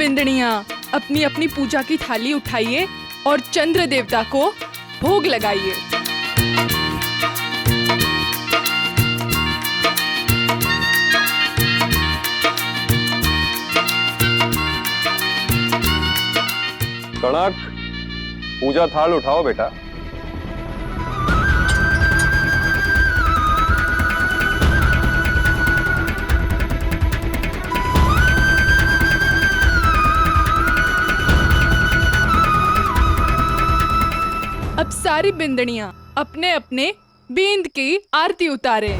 बिंदनियां अपनी अपनी पूजा की थाली उठाइए और चंद्र देवता को भोग लगाइए। कणक, पूजा थाल उठाओ बेटा। अब सारी बिंदनियां अपने अपने बींद की आरती उतारें।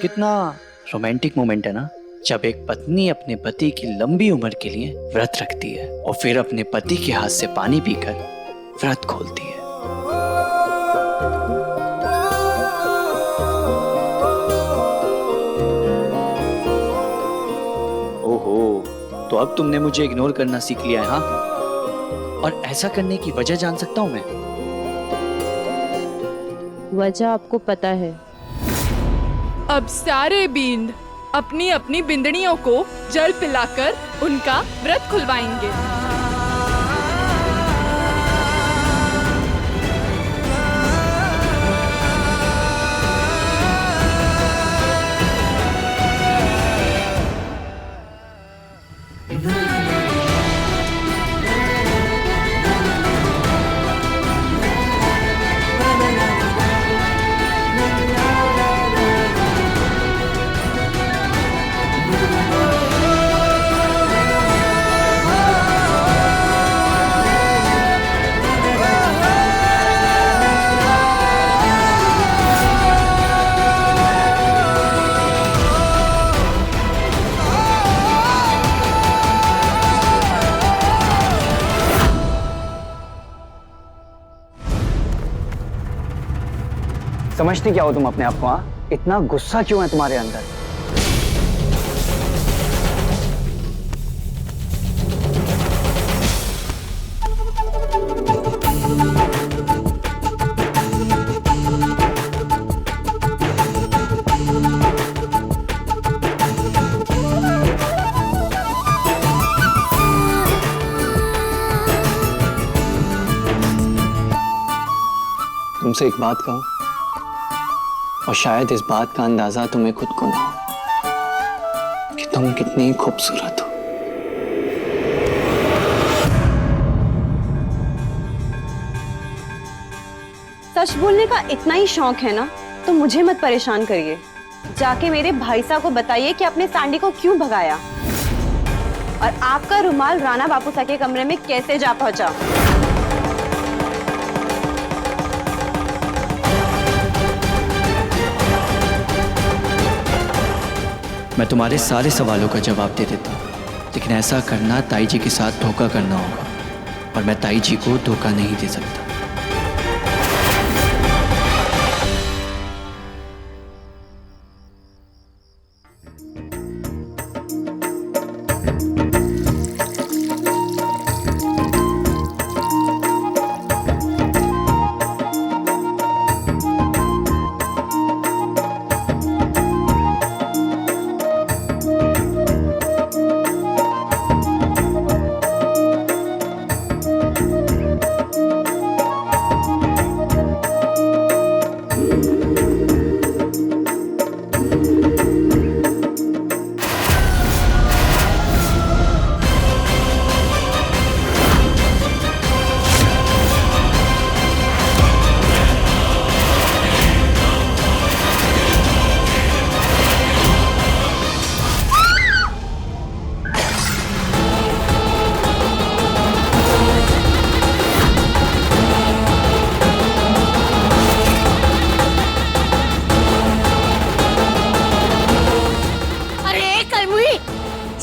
कितना रोमांटिक मोमेंट है ना, जब एक पत्नी अपने पति की लंबी उम्र के लिए व्रत रखती है और फिर अपने पति के हाथ से पानी पीकर व्रत खोलती है। ओहो, तो अब तुमने मुझे इग्नोर करना सीख लिया है, हाँ? और ऐसा करने की वजह जान सकता हूं मैं? वजह आपको पता है। अब सारे बींद अपनी अपनी बिंदनियों को जल पिलाकर उनका व्रत खुलवाएंगे। समझती क्या हो तुम अपने आप को? हाँ, इतना गुस्सा क्यों है तुम्हारे अंदर? तुमसे एक बात कहूं, और शायद इस बात का अंदाजा तुम्हें खुद को ना हो कि तुम कितनी खूबसूरत हो। सच बोलने का इतना ही शौक है ना, तो मुझे मत परेशान करिए। जाके मेरे भाई साहब को बताइए कि अपने सांडी को क्यों भगाया और आपका रुमाल राणा बापू साहब के कमरे में कैसे जा पहुंचा। मैं तुम्हारे सारे सवालों का जवाब दे देता हूँ, लेकिन ऐसा करना ताई जी के साथ धोखा करना होगा, और मैं ताई जी को धोखा नहीं दे सकता।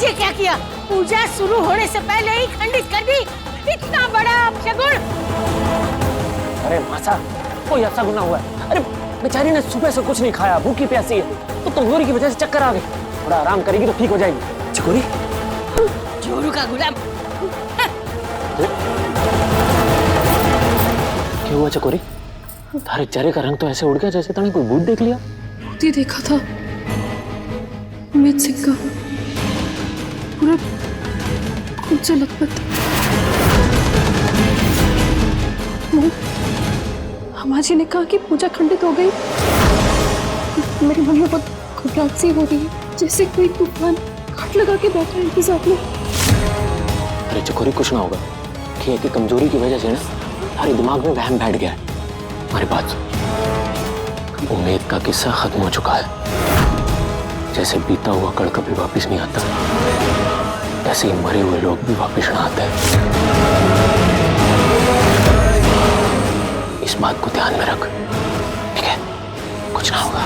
ये क्या किया? पूजा शुरू होने से पहले ही खंडित कर दी। इतना बड़ा अपशगुन। अरे मासा, कोई ऐसा गुनाह हुआ है? अरे बेचारी ने सुबह से कुछ नहीं खाया, भूखी प्यासी है, तो कमजोरी की वजह से चक्कर आ गए। थोड़ा आराम करेगी तो ठीक हो जाएगी। चकोरी, जोरू का गुलाम। क्या हुआ चकोरी? तारे चेहरे का रंग तो ऐसे उड़ गया जैसे तूने कोई भूत देख लिया। भूत ही देखा था। उम्मीद सिंह का पूरा खून से लथपथ। हमारी ने कहा कि पूजा खंडित हो गई। मेरे मन में बहुत घबराहट सी हो रही है, जैसे कोई तूफान घाट लगा के बैठा है इनके साथ में। अरे चकोरी, कुछ ना होगा। खेत की कमजोरी की वजह से ना हमारे दिमाग में वहम बैठ गया है। हमारी बात सुन, उम्मीद का किस्सा खत्म हो चुका है। जैसे बीता हुआ कल कभी वापस नहीं आता, ऐसे ही मरे हुए लोग भी वापस ना आते। इस बात को ध्यान में रख, ठीक है? कुछ ना होगा।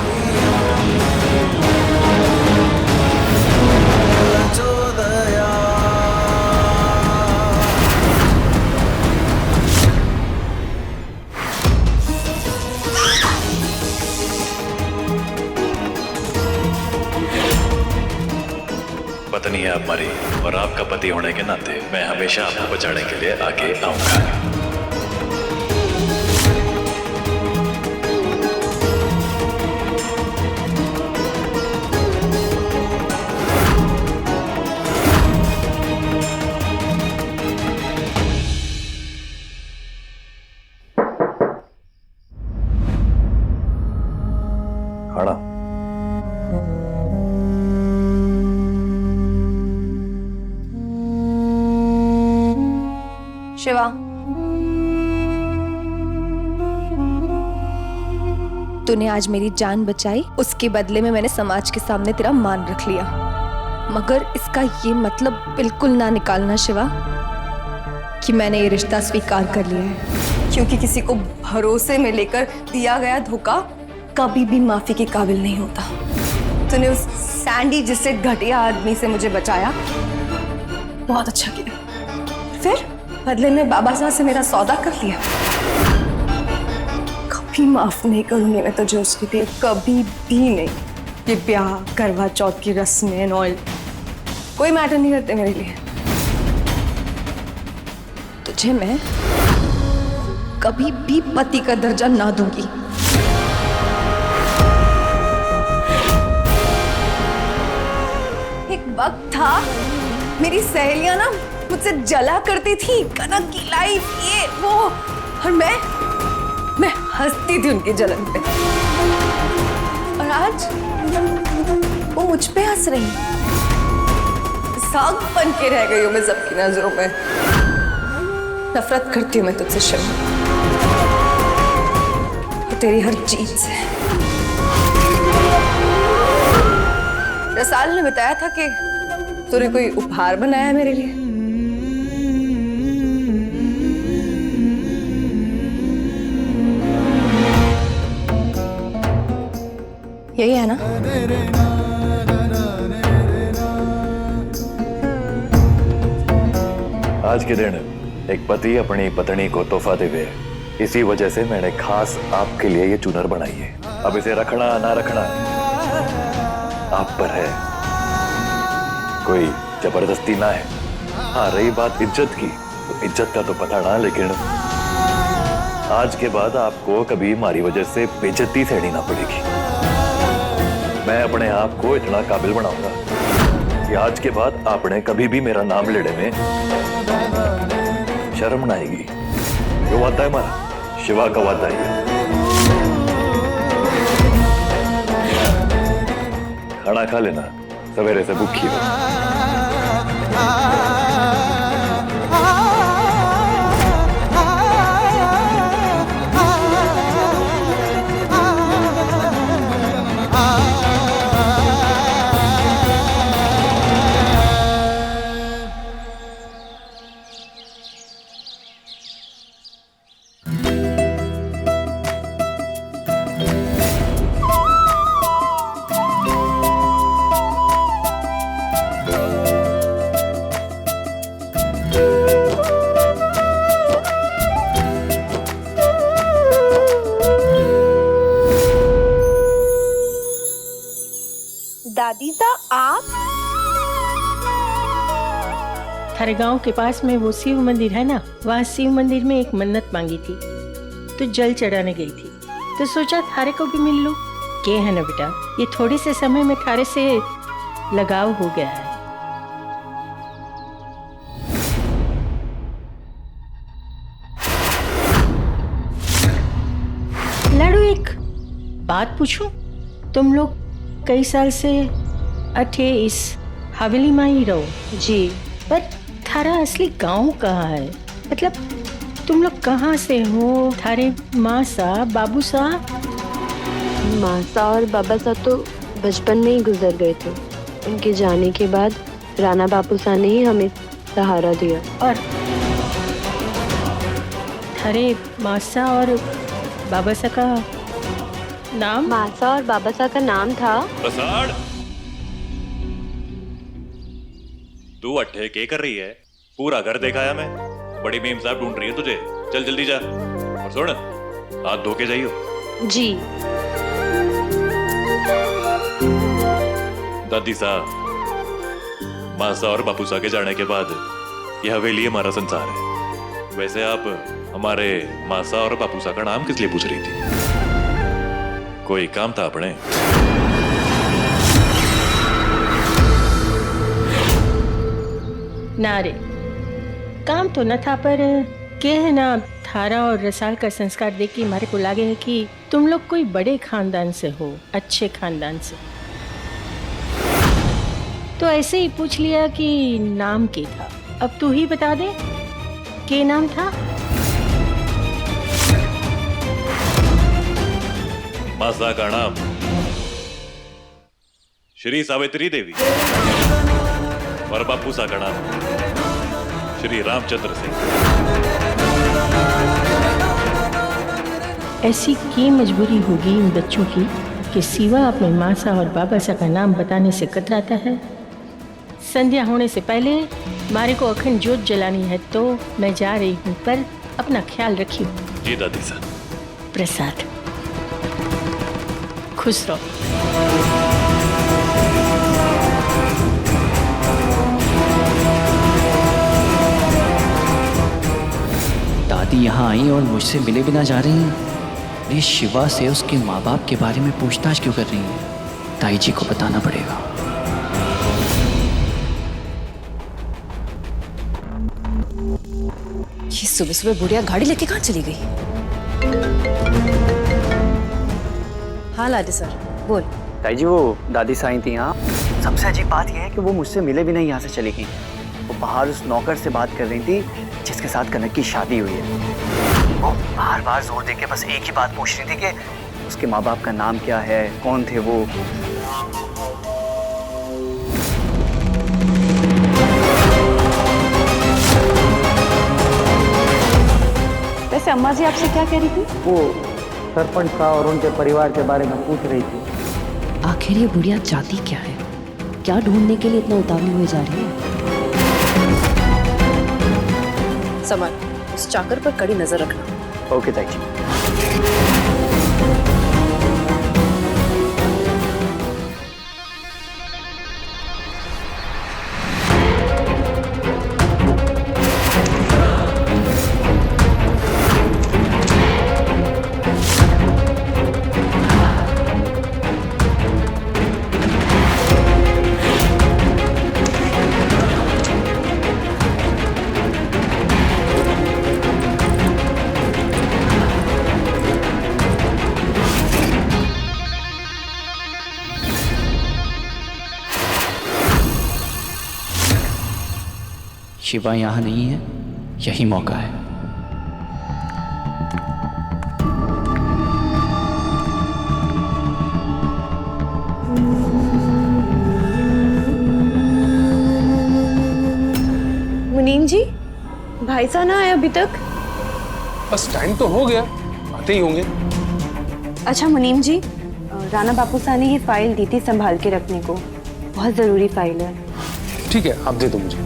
पत्नी है आप मरी, और आपका पति होने के नाते मैं हमेशा आपको बचाने के लिए आगे आऊंगा। खाना। शिवा, तूने आज मेरी जान बचाई, उसके बदले में मैंने समाज के सामने तेरा मान रख लिया। मगर इसका ये मतलब बिल्कुल ना निकालना शिवा कि मैंने ये रिश्ता स्वीकार कर लिया है, क्योंकि किसी को भरोसे में लेकर दिया गया धोखा कभी भी माफी के काबिल नहीं होता। तूने उस सैंडी जिससे घटिया आदमी से मुझे बचाया, बहुत अच्छा किया। फिर बदले में बाबा साहब से मेरा सौदा कर लिया। कभी माफ नहीं करूंगी मैं तुझे उसके लिए, कभी भी नहीं। ये ब्याह, करवा चौथ की रस्में एंड ऑल कोई मैटर नहीं करते मेरे लिए। तुझे मैं कभी भी पति का दर्जा ना दूंगी। एक वक्त था मेरी सहेलियां ना मुझसे जला करती थी, कनक की लाइफ ये वो, और मैं हंसती थी उनकी जलन पे। और आज वो मुझ पे हंस रही। साग बन के रह गई हूं मैं सबकी नजरों में। नफरत करती हूं मैं तुझसे शिव, तेरी हर चीज से। रसाल ने बताया था कि तूने कोई उपहार बनाया है मेरे लिए। यही है ना? आज के दिन एक पति अपनी पत्नी को तोहफा देवे, इसी वजह से मैंने खास आपके लिए ये चूनर बनाई है। अब इसे रखना ना रखना आप पर है, कोई जबरदस्ती ना है। हाँ, रही बात इज्जत की, तो इज्जत का तो पता ना, लेकिन आज के बाद आपको कभी हमारी वजह से बेइज्जती सहनी ना पड़ेगी। मैं अपने आप को इतना काबिल बनाऊंगा कि आज के बाद आपने कभी भी मेरा नाम लेने में शर्म ना आएगी। जो वादा है हमारा, शिवा का वादा है। खाना खा लेना, सवेरे से भूखी हो। दादी सा आप? थारे गांव के पास में वो शिव मंदिर है ना, वहाँ शिव मंदिर में एक मन्नत मांगी थी तो जल चढ़ाने गई थी, तो सोचा थारे को भी मिल लूं। के है ना बेटा, ये थोड़े से समय में थारे से लगाव हो गया है। लाडू, एक बात पूछूं? तुम लोग कई साल से अठे इस हवेली में ही रहो जी, पर थारा असली गांव कहाँ है? मतलब तुम लोग कहाँ से हो? थारे माँ सा, बाबू सा? मासा और बाबा सा तो बचपन में ही गुजर गए थे। उनके जाने के बाद राणा बापू सा ने ही हमें सहारा दिया। और थारे मासा और बाबा सा का नाम? मासा और बाबा सा का नाम था प्रसाद, तू अट्ठे के कर रही है? पूरा घर देखाया मैं, बड़ी मेम साहब ढूंढ रही है तुझे। चल जल्दी जा, और सुन, हाथ धो के जाइयो। जी। दादी साहब, मासा और बापू सा के जाने के बाद यह हवेली हमारा संसार है। वैसे आप हमारे मासा और बापू सा का नाम किस लिए पूछ रही थी? कोई काम था अपने? ना रे, काम तो न था, पर के है ना, थारा और रसाल का संस्कार देख के हमारे को लागे है कि तुम लोग कोई बड़े खानदान से हो, अच्छे खानदान से। तो ऐसे ही पूछ लिया कि नाम क्या था। अब तू ही बता दे, के नाम था? मासा का नाम श्री सावित्री देवी और बापू सा का नाम श्री रामचंद्र सिंह। ऐसी की मजबूरी होगी इन बच्चों की कि सिवा अपने मासा और बाबा सा का नाम बताने से कतराता है। संध्या होने से पहले मारे को अखंड ज्योत जलानी है, तो मैं जा रही हूँ, पर अपना ख्याल रखियो। जी दादी साहब। प्रसाद, खुश रहो। दादी यहाँ आई और मुझसे मिले बिना जा रही हैं। ये शिवा से उसके माँ बाप के बारे में पूछताछ क्यों कर रही हैं? ताई जी को बताना पड़ेगा। ये सुबह सुबह बुढ़िया गाड़ी लेके कहाँ चली गई? हाँ लाडे सर, बोल। ताई जी, वो दादी साईं थी यहाँ। सबसे अजीब बात यह है कि वो मुझसे मिले भी नहीं यहाँ से चली गई। वो बाहर उस नौकर से बात कर रही थी जिसके साथ कनक की शादी हुई है। वो बार बार जोर देके बस एक ही बात पूछ रही थी कि उसके माँ बाप का नाम क्या है, कौन थे वो। वैसे अम्मा जी आपसे क्या कह रही थी? वो सरपंच का और उनके परिवार के बारे में पूछ रही थी। आखिर ये बुढ़िया चाहती क्या है? क्या ढूंढने के लिए इतना उतावली हुई जा रही है? समर, उस चाकर पर कड़ी नजर रखना। ओके ताई जी। शिवा यहाँ नहीं है, यही मौका है। मुनीम जी, भाई साहब ना आए अभी तक? बस टाइम तो हो गया, आते ही होंगे। अच्छा मुनीम जी, राणा बापू साहब ने ये फाइल दी थी संभाल के रखने को, बहुत जरूरी फाइल है। ठीक है, आप दे दो मुझे।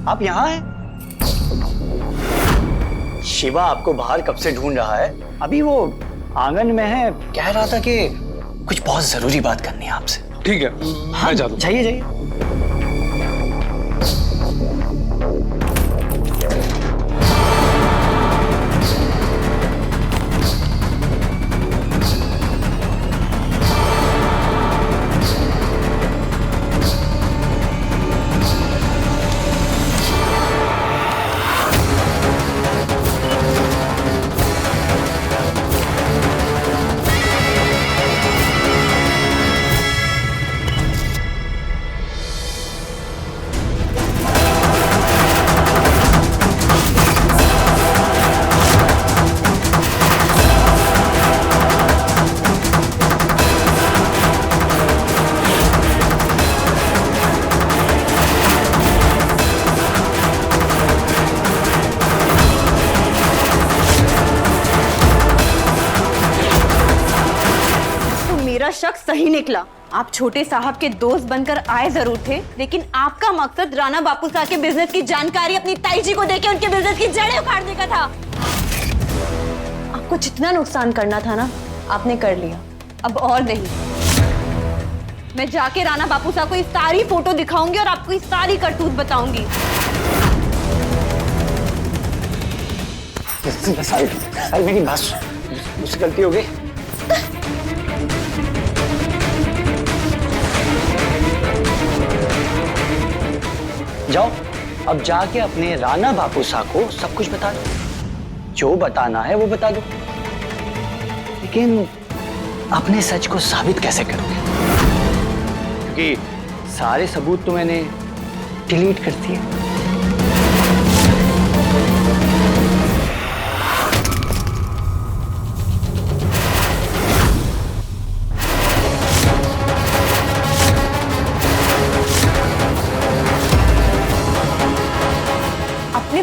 आप यहाँ हैं? शिवा आपको बाहर कब से ढूंढ रहा है। अभी वो आंगन में है, कह रहा था कि कुछ बहुत जरूरी बात करनी है आपसे। ठीक है, मैं जाता हूँ। जाइए जाइए। मेरा शक सही निकला। आप छोटे साहब के दोस्त बनकर आए जरूर थे, लेकिन आपका मकसद राणा बापू साहब के बिजनेस की जानकारी अपनी ताई जी को देके उनके बिजनेस की जड़ें उखाड़ने का था। आपको जितना नुकसान करना था ना, आपने कर लिया, अब और नहीं। मैं जाके राणा बापू साहब को ये सारी फोटो दिखाऊंगी और आपको ये सारी करतूत बताऊंगी। मेरी बात, मुझसे गलती हो गई। जाओ, अब जाके अपने राणा बापू साहब को सब कुछ बता दो, जो बताना है वो बता दो। लेकिन अपने सच को साबित कैसे करोगे? क्योंकि सारे सबूत तो मैंने डिलीट कर दिए।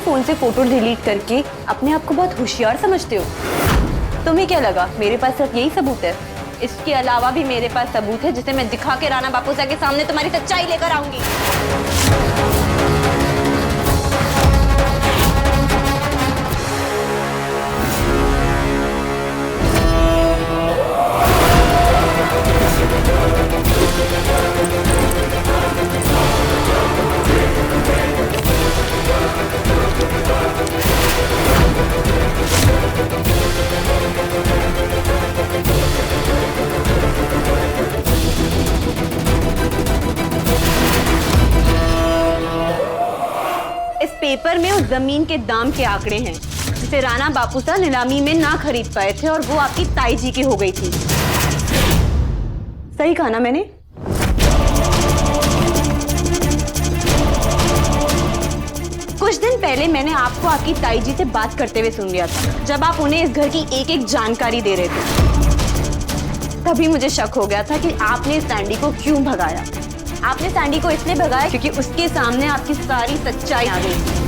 फोन से फोटो डिलीट करके अपने आप को बहुत होशियार समझते हो। तुम्हें क्या लगा मेरे पास सिर्फ यही सबूत है? इसके अलावा भी मेरे पास सबूत है जिसे मैं दिखा के राणा बापू साहब के सामने तुम्हारी सच्चाई लेकर आऊंगी। पेपर में उस जमीन के दाम के आंकड़े हैं जिसे राणा बापू साहब नीलामी में ना खरीद पाए थे, और वो आपकी ताई जी की हो गई थी। सही कहा ना मैंने? कुछ दिन पहले मैंने आपको आपकी ताई जी से बात करते हुए सुन लिया था, जब आप उन्हें इस घर की एक एक जानकारी दे रहे थे। तभी मुझे शक हो गया था कि आपने सैंडी को क्यों भगाया। आपने सैंडी को इसलिए भगाया क्योंकि उसके सामने आपकी सारी सच्चाई आ गई थी।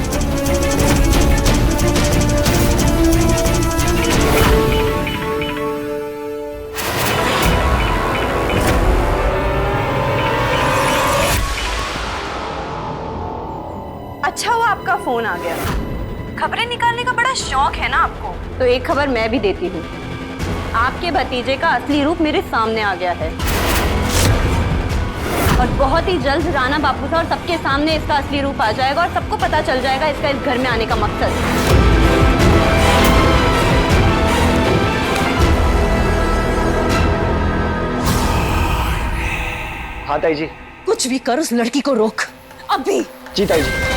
अच्छा हुआ आपका फोन आ गया। खबरें निकालने का बड़ा शौक है ना आपको, तो एक खबर मैं भी देती हूँ। आपके भतीजे का असली रूप मेरे सामने आ गया है, और बहुत ही जल्द राणा बापू साहब और सबके सामने इसका असली रूप आ जाएगा और सबको पता चल जाएगा इसका इस घर में आने का मकसद। हाँ ताई जी। कुछ भी कर, उस लड़की को रोक अभी। जी ताई जी।